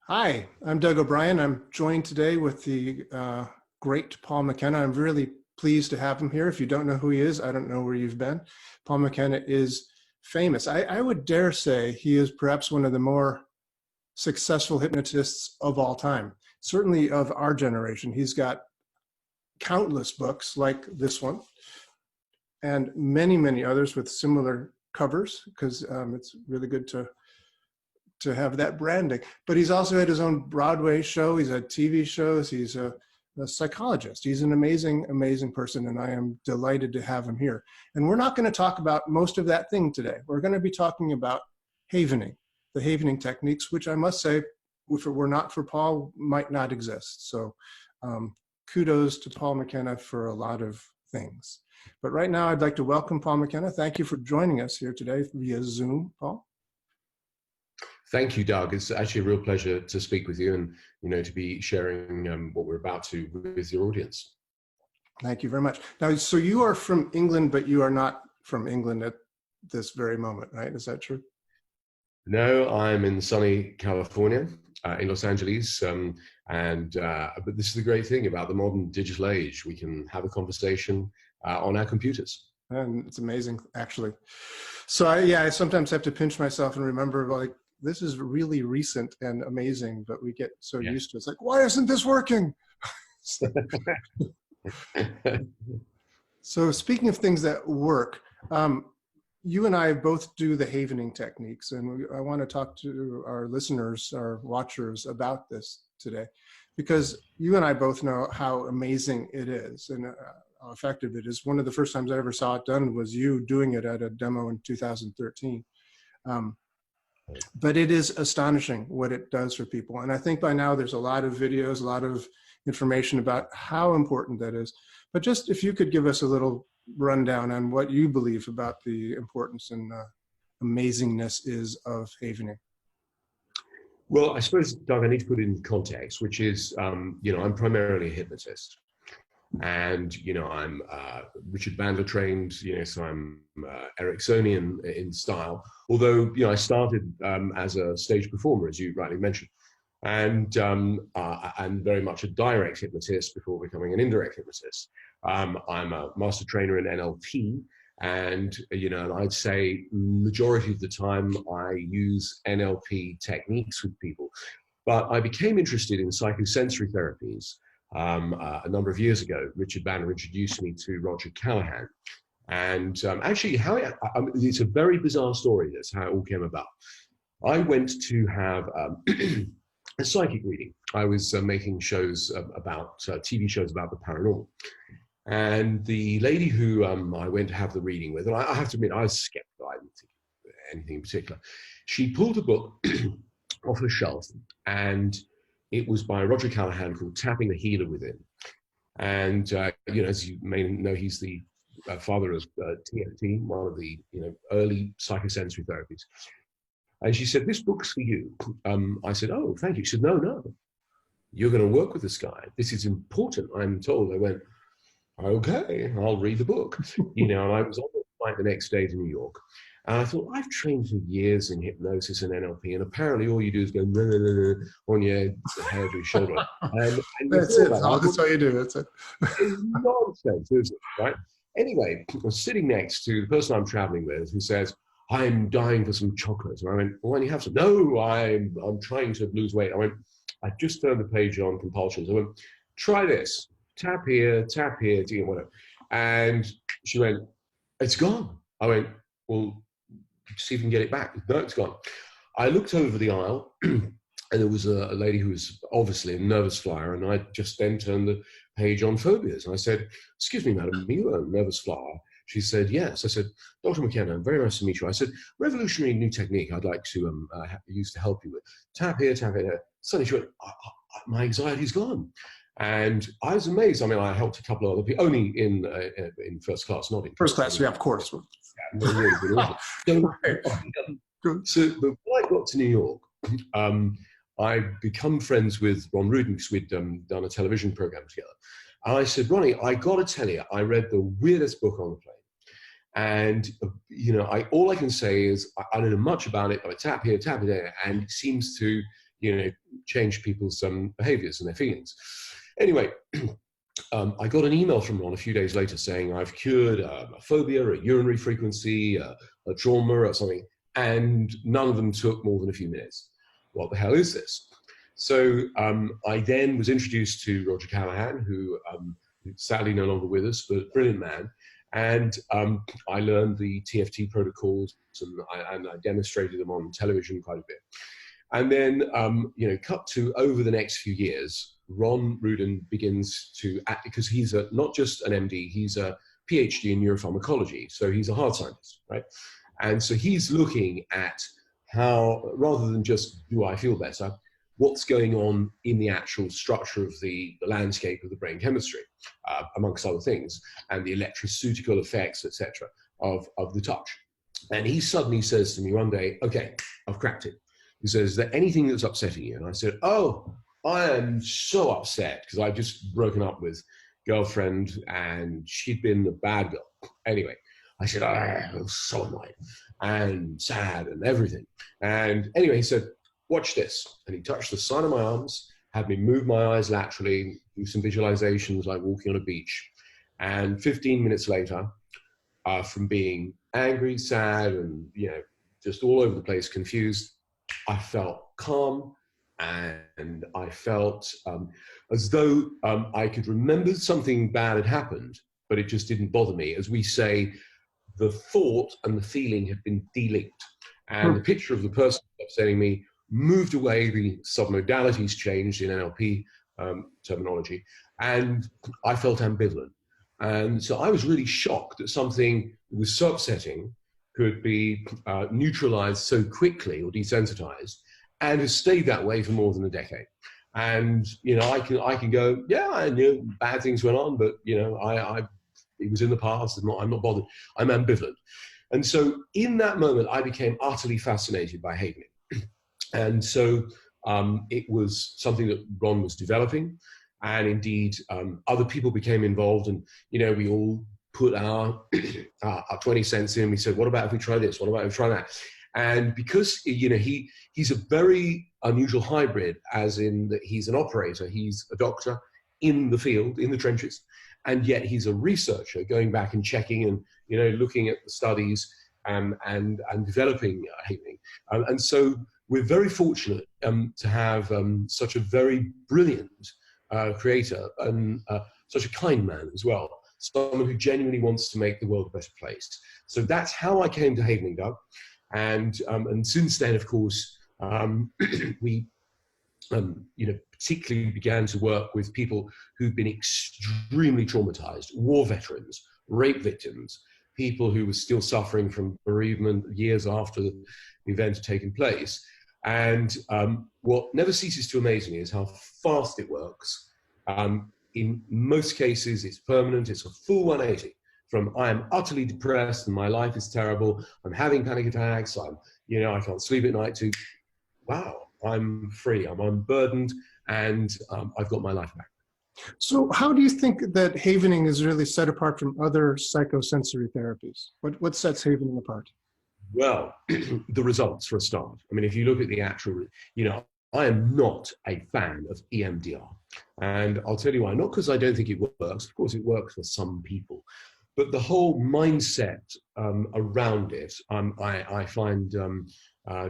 Hi, I'm Doug O'Brien. I'm joined today with the great Paul McKenna. I'm really pleased to have him here. If you don't know who he is, I don't know where you've been. Paul McKenna is famous. I would dare say he is perhaps one of the more successful hypnotists of all time, certainly of our generation. He's got countless books like this one and many, many others with similar covers because it's really good to have that branding. But he's also had his own Broadway show. He's had TV shows. He's a psychologist. He's an amazing, amazing person, and I am delighted to have him here. And we're not going to talk about most of that thing today. We're going to be talking about havening, the havening techniques, which I must say, if it were not for Paul, might not exist. So kudos to Paul McKenna for a lot of things. But right now, I'd like to welcome Paul McKenna. Thank you for joining us here today via Zoom, Paul. Thank you, Doug. It's actually a real pleasure to speak with you and, to be sharing what we're about to with your audience. Thank you very much. Now, so you are from England, but you are not from England at this very moment, right? Is that true? No, I'm in sunny California, in Los Angeles. But this is the great thing about the modern digital age. We can have a conversation on our computers. And it's amazing, actually. So I sometimes have to pinch myself and remember, like, this is really recent and amazing, but we get so used to it. It's like, why isn't this working? So speaking of things that work, you and I both do the havening techniques, and I want to talk to our listeners, our watchers about this today, because you and I both know how amazing it is and how effective it is. One of the first times I ever saw it done was you doing it at a demo in 2013. But it is astonishing what it does for people. And I think by now there's a lot of videos, a lot of information about how important that is. But just if you could give us a little rundown on what you believe about the importance and amazingness is of havening. Well, I suppose, Doug, I need to put it in context, which is, I'm primarily a hypnotist. And, I'm Richard Bandler trained, so I'm Ericksonian in style. Although, I started as a stage performer, as you rightly mentioned. And I'm very much a direct hypnotist before becoming an indirect hypnotist. I'm a master trainer in NLP. And, and I'd say majority of the time I use NLP techniques with people. But I became interested in psychosensory therapies. A number of years ago. Richard Bandler introduced me to Roger Callahan. And actually, it's a very bizarre story, that's how it all came about. I went to have a psychic reading. I was making shows about, TV shows about the paranormal. And the lady who I went to have the reading with, and I have to admit, I was skeptical, I didn't think anything in particular. She pulled a book off her shelf, and it was by Roger Callahan called Tapping the Healer Within. And, as you may know, he's the father of TFT, one of the early psychosensory therapies. And she said, this book's for you. I said, oh, thank you. She said, no, you're going to work with this guy. This is important, I'm told. I went, okay, I'll read the book. And I was on the flight the next day to New York. And I thought, I've trained for years in hypnosis and NLP, and apparently all you do is go on your head or your shoulder. And that's it. That's all you do. That's it. It's nonsense, isn't it? Right? Anyway, I was sitting next to the person I'm traveling with, who says, I'm dying for some chocolate. And I went, well, why don't you have some? No, I'm trying to lose weight. I went, I just turned the page on compulsions. I went, try this. Tap here, whatever. And she went, it's gone. I went, well, see if you can get it back. No, it's gone. I looked over the aisle and there was a lady who was obviously a nervous flyer, and I just then turned the page on phobias. And I said, excuse me, madam, are you a nervous flyer? She said, yes. I said, Dr. McKenna, very nice to meet you. I said, revolutionary new technique I'd like to use to help you with. Tap here, tap here. Suddenly she went, my anxiety's gone. And I was amazed. I mean, I helped a couple of other people, only in first class, not in first class. Yeah, of course. So when I got to New York, I'd become friends with Ron Rudin because we'd done a television program together. And I said, Ronnie, I got to tell you, I read the weirdest book on the plane. And, all I can say is I don't know much about it, but I tap here, tap it there, and it seems to change people's behaviors and their feelings. Anyway, I got an email from Ron a few days later saying I've cured a phobia, a urinary frequency, a trauma or something, and none of them took more than a few minutes. What the hell is this? So I then was introduced to Roger Callahan, who sadly no longer with us, but a brilliant man. And I learned the TFT protocols, and I demonstrated them on television quite a bit. And then, cut to over the next few years, Ron Rudin begins to act, because he's not just an MD, he's a PhD in neuropharmacology. So he's a heart scientist, right? And so he's looking at how, rather than just do I feel better, what's going on in the actual structure of the landscape of the brain chemistry, amongst other things, and the electroceutical effects, etc., of the touch. And he suddenly says to me one day, okay, I've cracked it. He says, is there anything that's upsetting you? And I said, oh, I am so upset because I've just broken up with girlfriend and she'd been a bad girl. Anyway, I said, I was so annoyed and sad and everything. And anyway, he said, watch this. And he touched the side of my arms, had me move my eyes laterally, do some visualizations like walking on a beach. And 15 minutes later, from being angry, sad, and just all over the place, confused, I felt calm, and I felt as though I could remember something bad had happened, but it just didn't bother me. As we say, the thought and the feeling had been delinked. And the picture of the person upsetting me moved away, the submodalities changed in NLP terminology, and I felt ambivalent. And so I was really shocked that something that was so upsetting could be neutralized so quickly or desensitized, and has stayed that way for more than a decade. And I can go, yeah, I knew bad things went on, but it was in the past. I'm not bothered. I'm ambivalent. And so in that moment, I became utterly fascinated by Havening. And so it was something that Ron was developing, and indeed other people became involved, and we all put our 20 cents in. We said, what about if we try this? What about if we try that? And because he's a very unusual hybrid, as in that he's an operator, he's a doctor in the field, in the trenches, and yet he's a researcher going back and checking and looking at the studies and developing Havening. And so we're very fortunate to have such a very brilliant creator, and such a kind man as well, someone who genuinely wants to make the world a better place. So that's how I came to Havening, Doug. And since then, of course, we particularly began to work with people who've been extremely traumatized, war veterans, rape victims, people who were still suffering from bereavement years after the event had taken place. And what never ceases to amaze me is how fast it works. In most cases, it's permanent. It's a full 180 from I am utterly depressed and my life is terrible. I'm having panic attacks. I can't sleep at night, to wow, I'm free. I'm unburdened, and I've got my life back. So how do you think that Havening is really set apart from other psychosensory therapies? What sets Havening apart? Well, the results for a start. I mean, if you look at the actual, I am not a fan of EMDR. And I'll tell you why. Not because I don't think it works. Of course, it works for some people. But the whole mindset around it, I find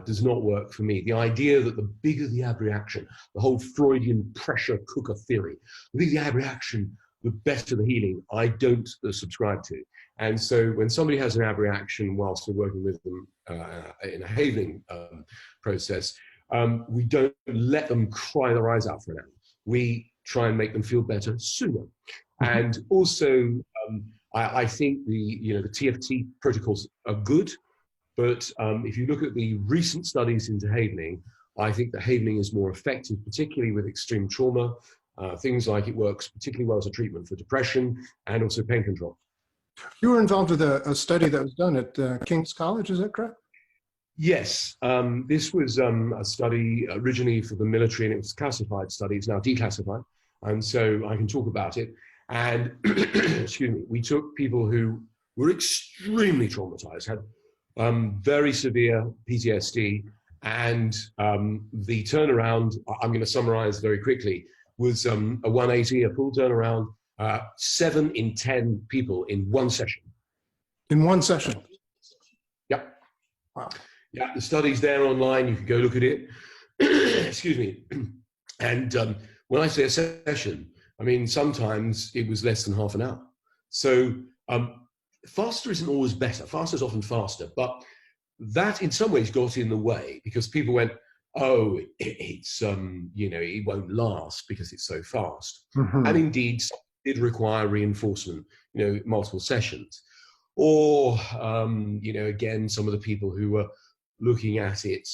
does not work for me. The idea that the bigger the abreaction, the whole Freudian pressure cooker theory, the bigger the abreaction, the better the healing, I don't subscribe to. And so when somebody has an abreaction whilst we're working with them in a Havening process, we don't let them cry their eyes out for an hour. We try and make them feel better sooner. And also, I think the TFT protocols are good, but if you look at the recent studies into Havening, I think that Havening is more effective, particularly with extreme trauma. Things like it works particularly well as a treatment for depression and also pain control. You were involved with a study that was done at King's College, is that correct? Yes, this was a study originally for the military, and it was a classified study. It's now declassified, and so I can talk about it. And excuse me, we took people who were extremely traumatized, had very severe PTSD, And the turnaround, I'm going to summarize very quickly, was a 180, a full turnaround, 7 in 10 people in one session. In one session? Yep. Wow. Yeah, the study's there online. You can go look at it. Excuse me. And when I say a session, I mean, sometimes it was less than half an hour. So faster isn't always better. Faster is often faster, but that in some ways got in the way because people went, oh, it's, you know, it won't last because it's so fast. Mm-hmm. And indeed, it did require reinforcement, you know, multiple sessions. Or, you know, again, some of the people who were looking at it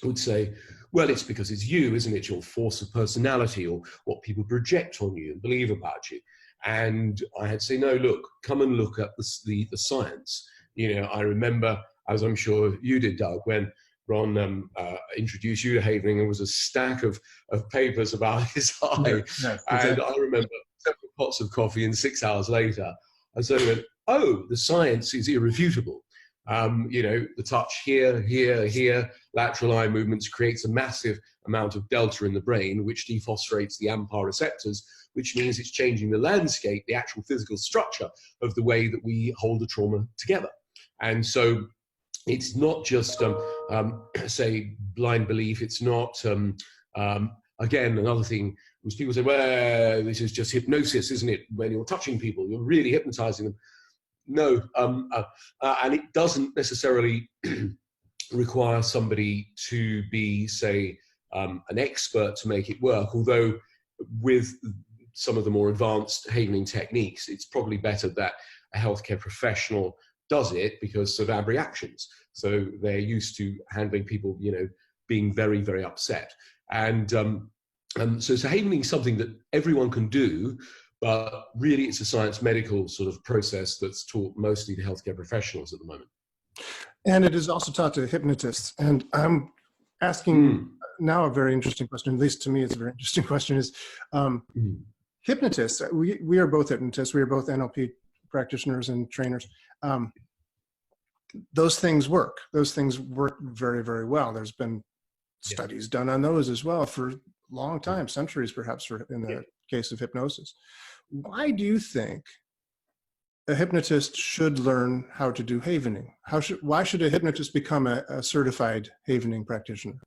would say, well, it's because it's you, isn't it? Your force of personality or what people project on you and believe about you. And I had to say, no, look, come and look at the science. You know, I remember, as I'm sure you did, Doug, when Ron introduced you to Havening, there was a stack of papers about his eye. Yeah, and I remember several pots of coffee, and 6 hours later, I suddenly went, oh, the science is irrefutable. You know, the touch here, here, here, lateral eye movements creates a massive amount of delta in the brain, which dephosphorates the AMPA receptors, which means it's changing the landscape, the actual physical structure of the way that we hold the trauma together. And so it's not just, say, blind belief. It's not, again, another thing was people say, well, this is just hypnosis, isn't it? When you're touching people, you're really hypnotizing them. No, and it doesn't necessarily require somebody to be, say, an expert to make it work, although with some of the more advanced Havening techniques, it's probably better that a healthcare professional does it because of abreactions. So they're used to handling people, you know, being very, very upset. And so Havening is something that everyone can do, but really it's a science medical sort of process that's taught mostly to healthcare professionals at the moment. And it is also taught to hypnotists. And I'm asking now a very interesting question, at least to me it's a very interesting question, is hypnotists, we are both hypnotists, we are both NLP practitioners and trainers. Those things work. Those things work very, very well. There's been studies done on those as well for a long time, centuries perhaps, in the case of hypnosis. Why do you think a hypnotist should learn how to do Havening? Why should a hypnotist become a certified Havening practitioner?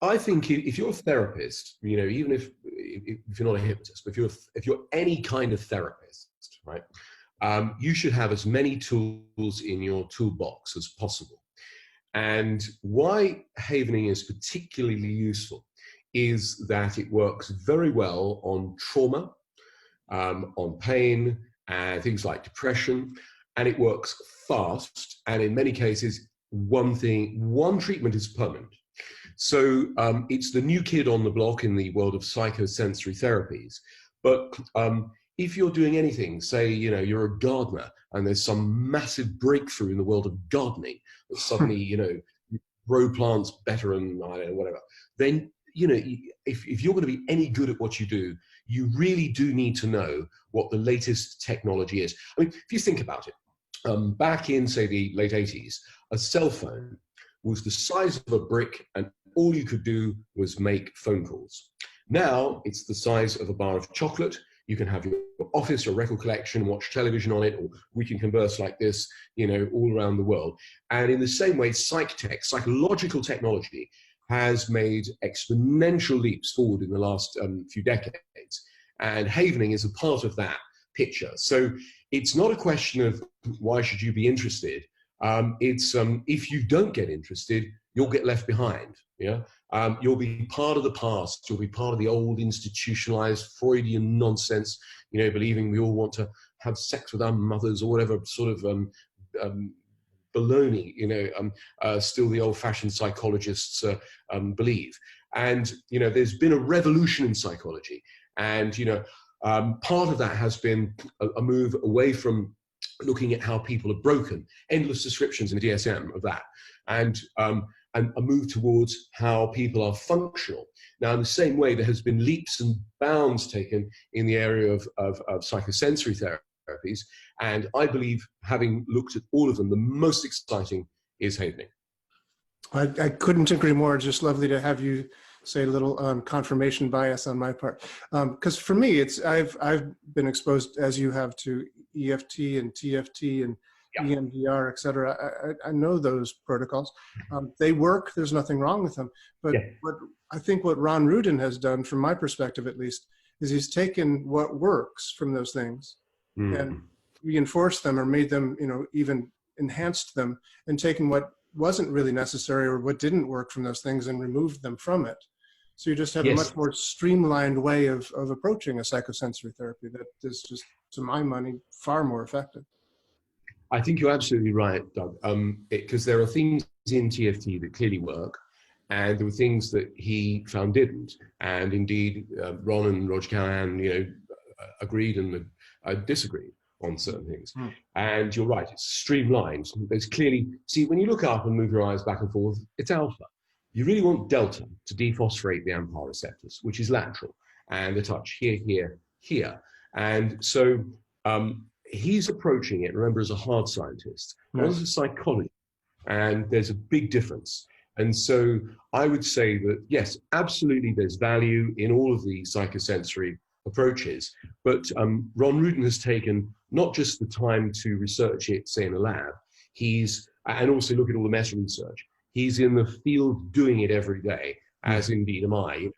I think if you're a therapist, you know, even if you're not a hypnotist, but if you're any kind of therapist, right, you should have as many tools in your toolbox as possible. And why Havening is particularly useful is that it works very well on trauma, on pain, and things like depression, and it works fast. And in many cases, one treatment is permanent. So it's the new kid on the block in the world of psychosensory therapies. But if you're doing anything, say, you know, you're a gardener and there's some massive breakthrough in the world of gardening that suddenly, you know, grow plants better and I don't know, whatever, then, you know, if you're going to be any good at what you do, you really do need to know what the latest technology is. I mean, if you think about it, back in, say, the late 80s, a cell phone was the size of a brick and all you could do was make phone calls. Now it's the size of a bar of chocolate. You can have your office or record collection, watch television on it, or we can converse like this, you know, all around the world. And in the same way, psychological technology has made exponential leaps forward in the last few decades. And Havening is a part of that picture. So it's not a question of why should you be interested. It's if you don't get interested, you'll get left behind. Yeah, you'll be part of the past. You'll be part of the old institutionalized Freudian nonsense. You know, believing we all want to have sex with our mothers or whatever sort of baloney. You know, still the old-fashioned psychologists believe. And you know, there's been a revolution in psychology, and you know, part of that has been a move away from looking at how people are broken, endless descriptions in the DSM of that, and a move towards how people are functional. Now, in the same way, there has been leaps and bounds taken in the area of psychosensory therapies, and I believe, having looked at all of them, the most exciting is Havening. I couldn't agree more. It's just lovely to have you say a little confirmation bias on my part. Because for me, I've been exposed, as you have, to EFT and TFT and Yeah. EMDR, et cetera. I know those protocols. They work. There's nothing wrong with them. But Yeah. what I think what Ron Rudin has done, from my perspective at least, is he's taken what works from those things and reinforced them, or made them, even enhanced them, and taken what wasn't really necessary or what didn't work from those things and removed them from it. So you just have a Yes. much more streamlined way of approaching a psychosensory therapy that is just, to my money, far more effective. I think you're absolutely right, Doug, because there are things in TFT that clearly work, and there were things that he found didn't. And indeed, Ron and Roger Callahan, agreed and disagreed on certain things. And you're right, it's streamlined. There's clearly, see, when you look up and move your eyes back and forth, it's alpha. You really want delta to dephosphorate the AMPA receptors, which is lateral, and the touch here, here, here. And so he's approaching it, remember, as a hard scientist, not as a psychologist. And there's a big difference. And so I would say that, yes, absolutely, there's value in all of the psychosensory approaches. But Ron Rudin has taken not just the time to research it, say, in a lab, and also look at all the meta research. He's in the field doing it every day, as indeed am I.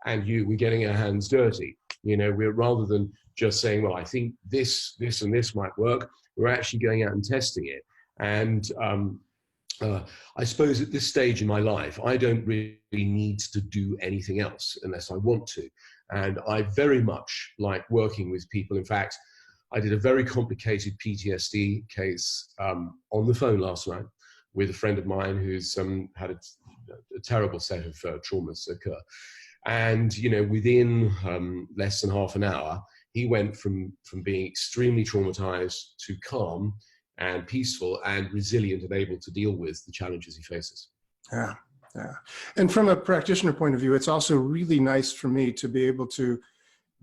And we're getting our hands dirty. We're, rather than just saying, well, I think this, and this might work, we're actually going out and testing it. And I suppose at this stage in my life, I don't really need to do anything else unless I want to. And I very much like working with people. In fact, I did a very complicated PTSD case on the phone last night with a friend of mine who's had a terrible set of traumas occur. And, within less than half an hour, he went from being extremely traumatized to calm and peaceful and resilient and able to deal with the challenges he faces. Yeah. And from a practitioner point of view, it's also really nice for me to be able to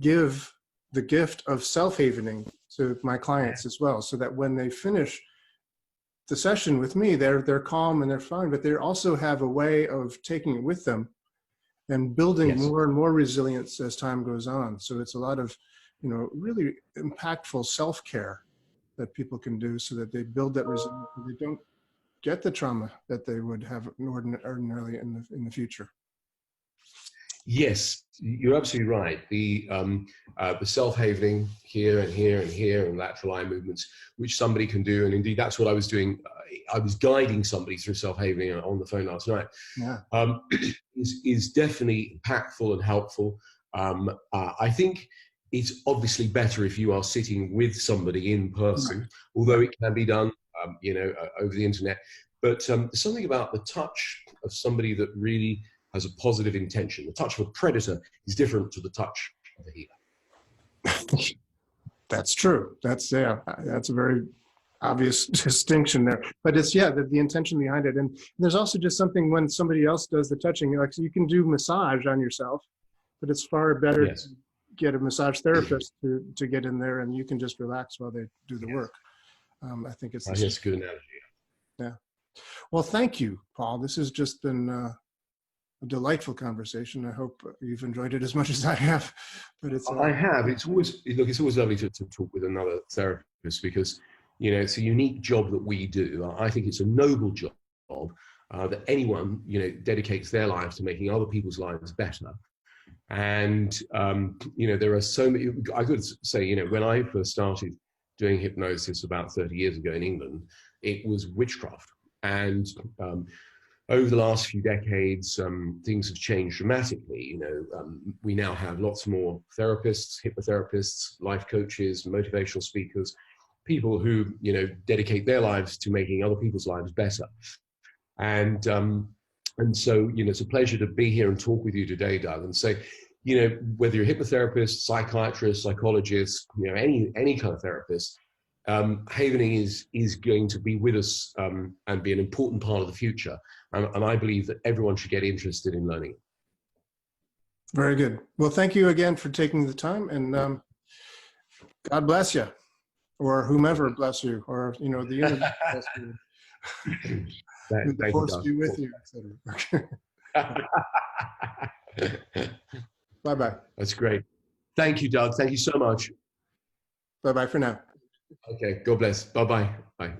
give the gift of self-havening to my clients as well, so that when they finish the session with me, they're calm and they're fine, but they also have a way of taking it with them and building more and more resilience as time goes on. So it's a lot of, really impactful self-care that people can do, so that they build that resilience and they don't get the trauma that they would have ordinarily in the future. Yes, you're absolutely right. The self-havening here and here and here, and lateral eye movements, which somebody can do, and indeed that's what I was doing. I was guiding somebody through self-havening on the phone last night. Yeah. Is definitely impactful and helpful. I think it's obviously better if you are sitting with somebody in person, although it can be done, over the internet. But there's something about the touch of somebody that really has a positive intention. The touch of a predator is different to the touch of a healer. That's true. That's a very obvious distinction there. But it's, the intention behind it. And there's also just something when somebody else does the touching, like, so you can do massage on yourself, but it's far better to get a massage therapist to get in there, and you can just relax while they do the work. I think it's a good analogy. Yeah. Well, thank you, Paul. This has just been a delightful conversation. I hope you've enjoyed it as much as I have. But I have. It's always lovely to talk with another therapist, because it's a unique job that we do. I think it's a noble job that anyone dedicates their lives to making other people's lives better. And there are so many. I could say, when I first started doing hypnosis about 30 years ago in England, it was witchcraft. And over the last few decades, things have changed dramatically. We now have lots more therapists, hypnotherapists, life coaches, motivational speakers, people who, dedicate their lives to making other people's lives better. And so, it's a pleasure to be here and talk with you today, Doug, and say, whether you're a hypnotherapist, psychiatrist, psychologist, any kind of therapist, havening is going to be with us and be an important part of the future. And I believe that everyone should get interested in learning. Very good. Well, thank you again for taking the time, and God bless you, or whomever bless you, or, the universe bless you. May the Thank you, force Doug. be with you, etc. Bye-bye. That's great. Thank you, Doug. Thank you so much. Bye-bye for now. Okay. God bless. Bye-bye. Bye.